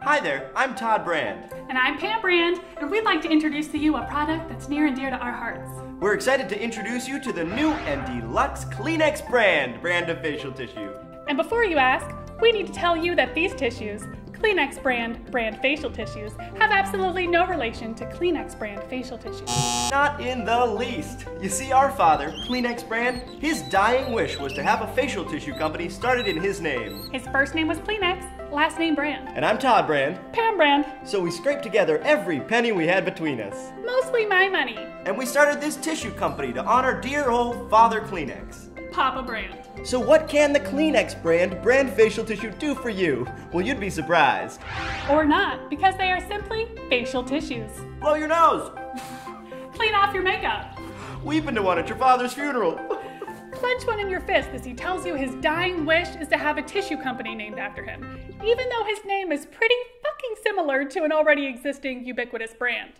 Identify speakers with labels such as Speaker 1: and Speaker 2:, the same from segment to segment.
Speaker 1: Hi there, I'm Todd Brand.
Speaker 2: And I'm Pam Brand, and we'd like to introduce to you a product that's near and dear to our hearts.
Speaker 1: We're excited to introduce you to the new and deluxe Kleenex brand of facial tissue.
Speaker 2: And before you ask, we need to tell you that these tissues, Kleenex brand facial tissues, have absolutely no relation to Kleenex brand facial tissues.
Speaker 1: Not in the least. You see, our father, Kleenex Brand, his dying wish was to have a facial tissue company started in his name.
Speaker 2: His first name was Kleenex, last name Brand.
Speaker 1: And I'm Todd Brand.
Speaker 2: Pam Brand.
Speaker 1: So we scraped together every penny we had between us.
Speaker 2: Mostly my money.
Speaker 1: And we started this tissue company to honor dear old Father Kleenex.
Speaker 2: Papa Brand.
Speaker 1: So what can the Kleenex brand facial tissue do for you? Well, you'd be surprised.
Speaker 2: Or not, because they are simply facial tissues.
Speaker 1: Blow your nose.
Speaker 2: Clean off your makeup.
Speaker 1: We've been to one at your father's funeral.
Speaker 2: Clench one in your fist as he tells you his dying wish is to have a tissue company named after him, even though his name is pretty fucking similar to an already existing ubiquitous brand.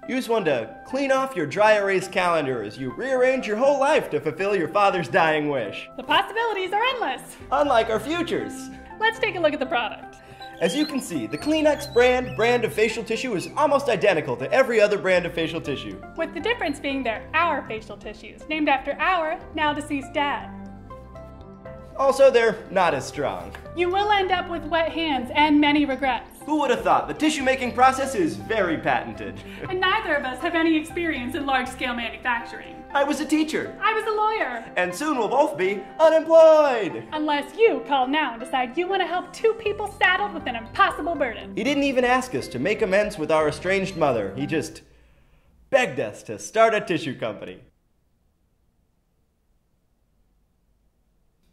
Speaker 1: Use one to clean off your dry erase calendar as you rearrange your whole life to fulfill your father's dying wish.
Speaker 2: The possibilities are endless.
Speaker 1: Unlike our futures.
Speaker 2: Let's take a look at the product.
Speaker 1: As you can see, the Kleenex brand of facial tissue is almost identical to every other brand of facial tissue.
Speaker 2: With the difference being they're our facial tissues, named after our now deceased dad.
Speaker 1: Also, they're not as strong.
Speaker 2: You will end up with wet hands and many regrets.
Speaker 1: Who would have thought? The tissue making process is very patented.
Speaker 2: And neither of us have any experience in large-scale manufacturing.
Speaker 1: I was a teacher.
Speaker 2: I was a lawyer.
Speaker 1: And soon we'll both be unemployed.
Speaker 2: Unless you call now and decide you want to help two people saddled with an impossible burden.
Speaker 1: He didn't even ask us to make amends with our estranged mother. He just begged us to start a tissue company.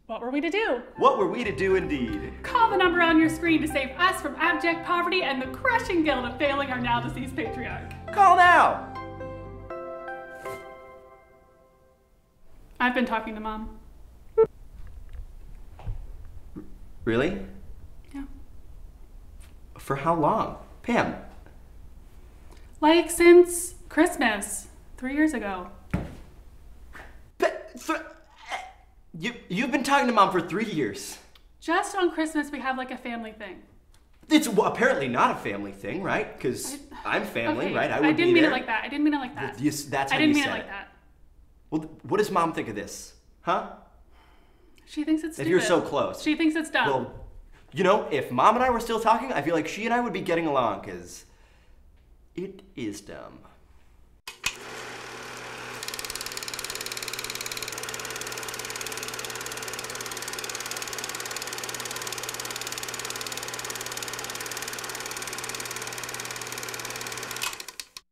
Speaker 2: What were we to do?
Speaker 1: What were we to do indeed?
Speaker 2: Call the number on your screen to save us from abject poverty and the crushing guilt of failing our now deceased patriarch.
Speaker 1: Call now!
Speaker 2: I've been talking to Mom.
Speaker 1: Really?
Speaker 2: Yeah.
Speaker 1: For how long? Pam.
Speaker 2: Like since Christmas, 3 years ago.
Speaker 1: You've been talking to Mom for 3 years.
Speaker 2: Just on Christmas we have like a family thing.
Speaker 1: It's apparently not a family thing, right? Because I'm family,
Speaker 2: okay.
Speaker 1: right?
Speaker 2: I didn't mean it like that. I didn't mean it like that.
Speaker 1: Yes, that's how
Speaker 2: I didn't
Speaker 1: you
Speaker 2: mean
Speaker 1: said
Speaker 2: it like that.
Speaker 1: Well, what does Mom think of this? Huh?
Speaker 2: She thinks it's stupid.
Speaker 1: If you're so close.
Speaker 2: She thinks it's dumb.
Speaker 1: Well, you know, if Mom and I were still talking, I feel like she and I would be getting along, because it is dumb.